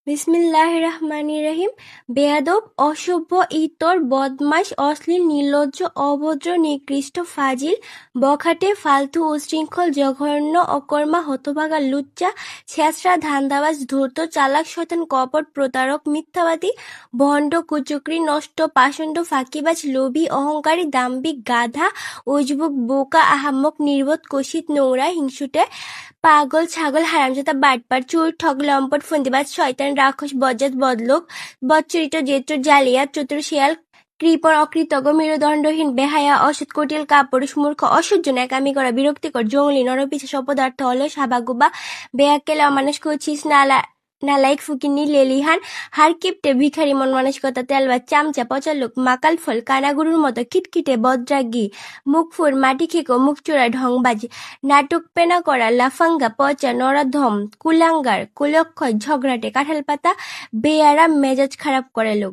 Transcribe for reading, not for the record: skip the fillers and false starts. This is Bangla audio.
বিসমিল্লাহির রহমানির রহিম। বেয়াদব, অসভ্য, ইতর, বদমাশ, অশ্লীল, নির্লজ্জ, অভদ্র, নিকৃষ্ট, ফাজিল, বখাটে, ফালতু, উচ্ছৃঙ্খল, জঘন্য, অকর্মা, হতভাগা, লুচ্চা, ছেঁচড়া, ধান্দাবাজ, ধূর্ত, চালাক, শয়তান, কপট, প্রতারক, মিথ্যাবাদী, ভণ্ড, কুচক্রী, নষ্ট, পাষণ্ড, ফাঁকিবাজ, লোভী, অহংকারী, দাম্ভিক, গাধা, উজবুক, বোকা, আহাম্মক, নির্বোধ, কুৎসিত, নোংরা, হিংসুটে, পাগল, ছাগল, হারামজাদা, বাটপার, চোর, ঠক, লম্পট, ফন্দিবাজ, শয়তান, রাক্ষস, বজ্জাত, বদলোক, বদচরিত্র, জেত্র, জালিয়াত, চতুর, শিয়াল, কৃপণ, অকৃতজ্ঞ, মেরুদণ্ডহীন, বেহায়া, অসৎ, কুটিল, কাপুরুষ, মূর্খ, অসহ্য, ন্যাকামি করা, বিরক্তিকর, জঙ্গলি, নরপিশাচ, অপদার্থ, অলস, হাবাগোবা, বেয়াক্কেল, অমানুষ, কুৎসিত, নালায়েক, ফকিন্নি, লেলিহান, হাড়কিপ্টে, ভিখারি মন মানসিকতা, তেলবাজ, চামচা, পচা লোক, মাকাল ফল, কানাগরুর মতো খিটখিটে, বদরাগী, মুখফুর, মাটি খেকো, মুখচোরা, ঢংবাজ, নাটক পেনা করা, লাফাঙ্গা, পচা, নরাধম, কুলাঙ্গার, কুলক্ষয়, ঝগড়াটে, কাঁঠালপাতা, বেয়ারা, মেজাজ খারাপ করে লোক।